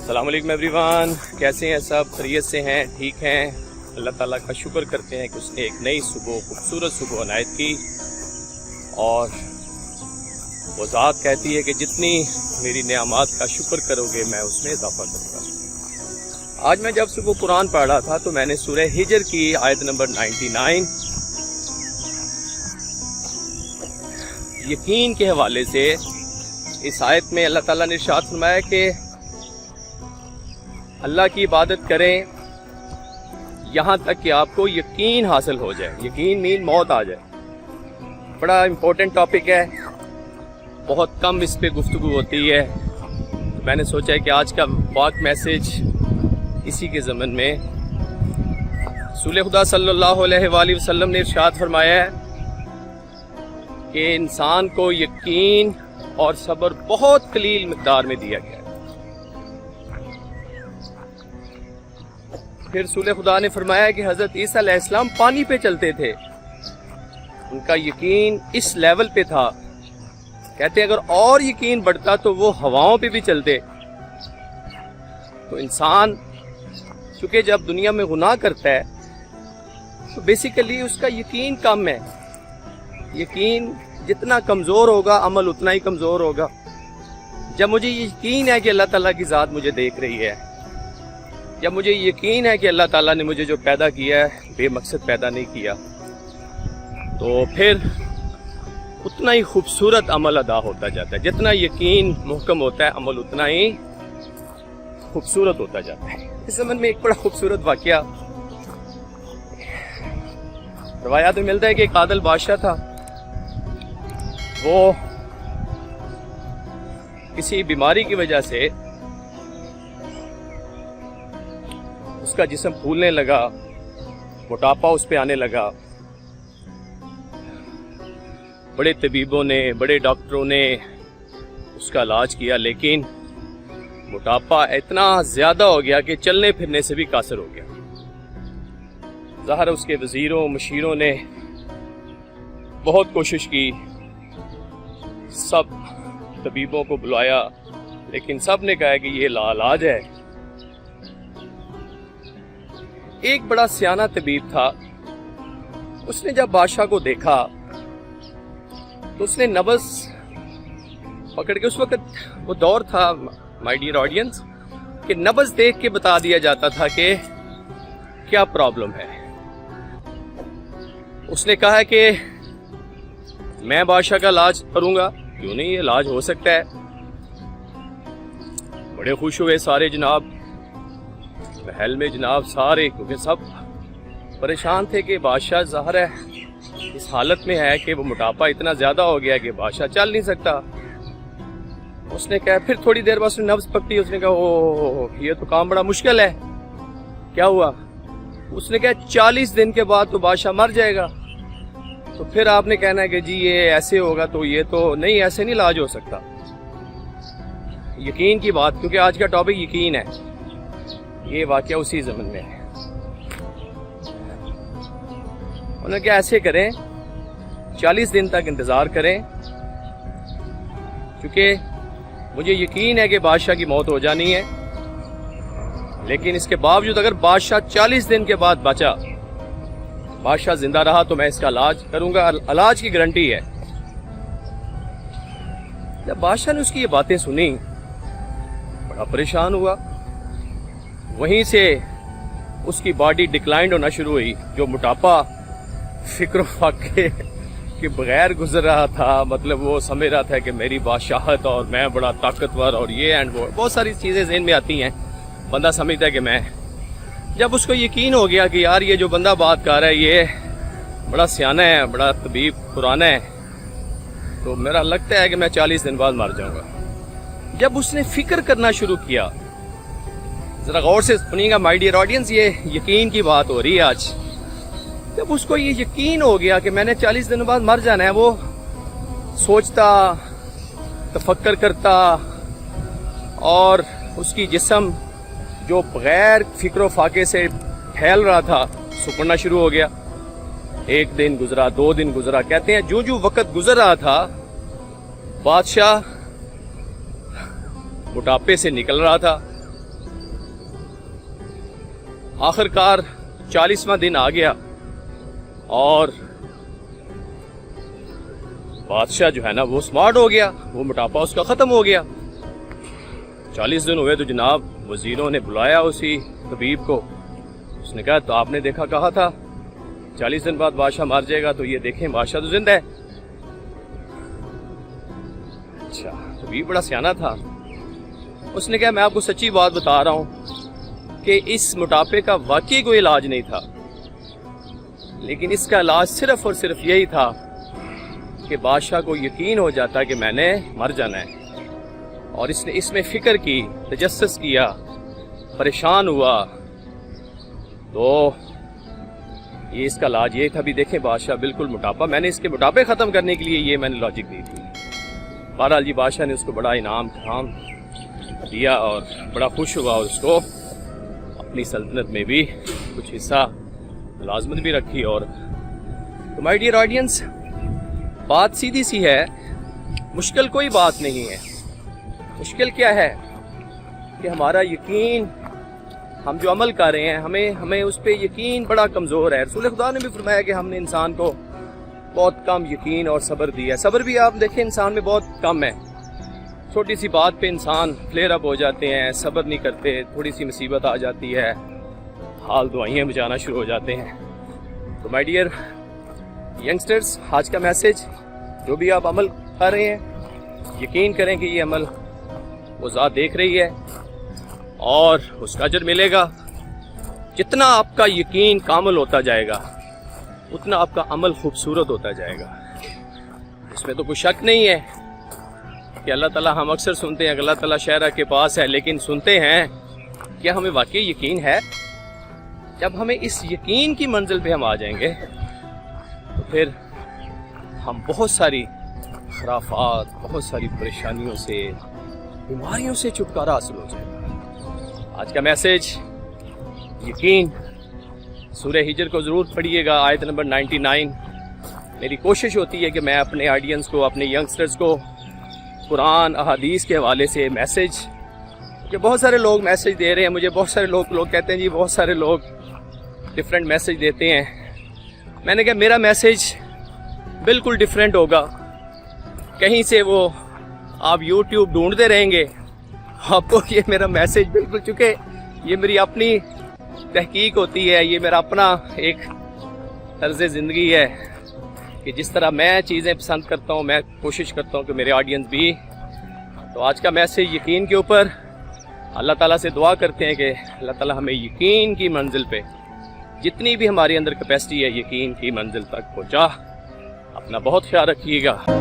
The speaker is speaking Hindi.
अस्सलाम वालेकुम एवरीवन, कैसे हैं सब? खैरियत से हैं? ठीक हैं? अल्लाह ताला का शुक्र करते हैं कि उसने एक नई सुबह, खूबसूरत सुबह अनायत की। और वो ज़ात कहती है कि जितनी मेरी नेमत का शुक्र करोगे मैं उसमें इजाफा करूँगा। आज मैं जब सुबह कुरान पढ़ रहा था तो मैंने सूरह हिजर की आयत नंबर 99 यकीन के हवाले से, इस आयत में अल्लाह ताला ने इरशाद फरमाया कि अल्लाह की इबादत करें यहाँ तक कि आपको यकीन हासिल हो जाए। यकीन मीन मौत आ जाए। बड़ा इम्पोर्टेंट टॉपिक है, बहुत कम इस पे गुफ्तगू होती है। तो मैंने सोचा है कि आज का पाक मैसेज इसी के ज़मन में। रसूल खुदा सल्लल्लाहु अलैहि वसल्लम ने इरशाद फरमाया है कि इंसान को यकीन और सब्र बहुत कलील मिक़दार में दिया गया है। फिर रसूल खुदा ने फरमाया कि हज़रत ईसा अलैहिस्सलाम पानी पे चलते थे, उनका यकीन इस लेवल पे था। कहते अगर और यकीन बढ़ता तो वो हवाओं पे भी चलते। तो इंसान चूंकि जब दुनिया में गुनाह करता है तो बेसिकली उसका यकीन कम है। यकीन जितना कमज़ोर होगा अमल उतना ही कमज़ोर होगा। जब मुझे यकीन है कि अल्लाह ताला की ज़ात मुझे देख रही है, जब मुझे यकीन है कि अल्लाह ताला ने मुझे जो पैदा किया है बेमकसद पैदा नहीं किया, तो फिर उतना ही खूबसूरत अमल अदा होता जाता है। जितना यकीन मुहकम होता है अमल उतना ही खूबसूरत होता जाता है। इस ज़मन में एक बड़ा खूबसूरत वाक़या रवायात में मिलता है कि एक आदिल बादशाह था। वो किसी बीमारी की वजह से उसका जिस्म फूलने लगा, मोटापा उस पे आने लगा। बड़े तबीबों ने, बड़े डॉक्टरों ने उसका इलाज किया, लेकिन मोटापा इतना ज़्यादा हो गया कि चलने फिरने से भी कासर हो गया। ज़ाहिर उसके वज़ीरों मशीरों ने बहुत कोशिश की, सब तबीबों को बुलाया, लेकिन सब ने कहा कि ये लाइलाज है। एक बड़ा सियाना तबीब था, उसने जब बादशाह को देखा तो उसने नब्ज़ पकड़ के, उस वक्त वो दौर था माय डियर ऑडियंस कि नब्ज़ देख के बता दिया जाता था कि क्या प्रॉब्लम है। उसने कहा कि मैं बादशाह का इलाज करूंगा, क्यों नहीं, ये इलाज हो सकता है। बड़े खुश हुए सारे जनाब, महल में जनाब सारे, क्योंकि सब परेशान थे कि बादशाह ज़ाहिर है इस हालत में है कि वो मोटापा इतना ज़्यादा हो गया कि बादशाह चल नहीं सकता। उसने कहा, फिर थोड़ी देर बाद उसने नब्ज़ पकड़ी, उसने कहा ओह ये तो काम बड़ा मुश्किल है। क्या हुआ? उसने कहा 40 दिन के बाद तो बादशाह मर जाएगा। तो फिर आपने कहना है कि जी ये ऐसे होगा, तो ये तो नहीं, ऐसे नहीं इलाज हो सकता। यकीन की बात, क्योंकि आज का टॉपिक यकीन है। ये वाकया उसी ज़मन में है। उन्होंने क्या, ऐसे करें 40 दिन तक इंतज़ार करें, क्योंकि मुझे यकीन है कि बादशाह की मौत हो जानी है। लेकिन इसके बावजूद अगर बादशाह 40 दिन के बाद बचा, बादशाह जिंदा रहा, तो मैं इसका इलाज करूंगा, इलाज की गारंटी है। जब बादशाह ने उसकी ये बातें सुनी बड़ा परेशान हुआ। वहीं से उसकी बॉडी डिक्लाइन होना शुरू हुई। जो मोटापा फिक्र फाके के बगैर गुजर रहा था, मतलब वो समझ रहा था कि मेरी बादशाहत और मैं बड़ा ताकतवर और ये एंड वो, बहुत सारी चीज़ें ज़हन में आती हैं। बंदा समझता है कि मैं, जब उसको यकीन हो गया कि यार ये जो बंदा बात कर रहा है ये बड़ा सियाना है, बड़ा तबीब पुराना है, तो मेरा लगता है कि मैं 40 दिन बाद मर जाऊंगा। जब उसने फिक्र करना शुरू किया, जरा गौर से सुनिएगा माय डियर ऑडियंस, ये यकीन की बात हो रही है आज। जब उसको ये यकीन हो गया कि मैंने 40 दिनों बाद मर जाना है, वो सोचता, तफक्कर करता, और उसकी जिस्म जो बगैर फिक्र फाके से फैल रहा था सुकड़ना शुरू हो गया। एक दिन गुजरा, 2 दिन गुजरा। कहते हैं जो जो वक्त गुजर रहा था बादशाह मोटापे से निकल रहा था, आखिरकार 40वां दिन आ गया और बादशाह जो है ना वो स्मार्ट हो गया, वो मोटापा उसका ख़त्म हो गया। 40 दिन हुए तो जनाब वजीरों ने बुलाया उसी तबीब को। उसने कहा तो आपने देखा कहा था 40 दिन बाद बादशाह मर जाएगा, तो ये देखें बादशाह तो जिंदा है। अच्छा, तबीब बड़ा सियाना था। उसने कहा मैं आपको सच्ची बात बता रहा हूं कि इस मोटापे का वाकई कोई इलाज नहीं था, लेकिन इसका इलाज सिर्फ और सिर्फ यही था कि बादशाह को यकीन हो जाता कि मैंने मर जाना है, और इसने इसमें फिक्र की, तजस्सुस किया, परेशान हुआ, तो ये इसका इलाज ये था। भी देखें बादशाह बिल्कुल मोटापा, मैंने इसके मोटापे ख़त्म करने के लिए ये मैंने लॉजिक दी थी। बहरहाल जी बादशाह ने उसको बड़ा इनाम दिया और बड़ा खुश हुआ, और उसको अपनी सल्तनत में भी कुछ हिस्सा मुलाजमत भी रखी। और तो माय डियर ऑडियंस, बात सीधी सी है, मुश्किल कोई बात नहीं है। मुश्किल क्या है कि हमारा यकीन, हम जो अमल कर रहे हैं हमें उस पर यकीन बड़ा कमज़ोर है। रसूल खुदा ने भी फरमाया कि हमने इंसान को बहुत कम यकीन और सब्र दिया है। सब्र भी आप देखें इंसान में बहुत कम है। छोटी सी बात पे इंसान फ्लेयर अप हो जाते हैं, सब्र नहीं करते, थोड़ी सी मुसीबत आ जाती है, हाल दुआइयाँ बजाना शुरू हो जाते हैं। तो माय डियर यंगस्टर्स, आज का मैसेज, जो भी आप अमल कर रहे हैं यकीन करें कि ये अमल वो ज़ात देख रही है और उसका अजर मिलेगा। जितना आपका यकीन कामिल होता जाएगा उतना आपका अमल खूबसूरत होता जाएगा। इसमें तो कोई शक नहीं है कि अल्लाह ताला, हम अक्सर सुनते हैं कि अल्लाह ताला शहरा के पास है, लेकिन सुनते हैं क्या हमें वाकई यकीन है? जब हमें इस यकीन की मंजिल पे हम आ जाएंगे तो फिर हम बहुत सारी खराफात, बहुत सारी परेशानियों से, बीमारियों से छुटकारा हासिल हो जाएगा। आज का मैसेज यकीन। सूरह हिजर को ज़रूर पढ़िएगा, आयत नंबर 99। मेरी कोशिश होती है कि मैं अपने ऑडियंस को, अपने यंगस्टर्स को कुरान अहादीस के हवाले से मैसेज, कि बहुत सारे लोग मैसेज दे रहे हैं मुझे, बहुत सारे लोग कहते हैं जी बहुत सारे लोग डिफरेंट मैसेज देते हैं। मैंने कहा मेरा मैसेज बिल्कुल डिफरेंट होगा। कहीं से वो आप YouTube ढूंढते रहेंगे, आपको ये मेरा मैसेज बिल्कुल, चूँकि ये मेरी अपनी तहकीक होती है, ये मेरा अपना एक तर्ज़ ज़िंदगी है कि जिस तरह मैं चीज़ें पसंद करता हूँ, मैं कोशिश करता हूँ कि मेरे ऑडियंस भी। तो आज का मैसेज यकीन के ऊपर। अल्लाह ताला से दुआ करते हैं कि अल्लाह ताला हमें यकीन की मंजिल पे, जितनी भी हमारे अंदर कैपेसिटी है, यकीन की मंजिल तक पहुँचा। अपना बहुत ख्याल रखिएगा।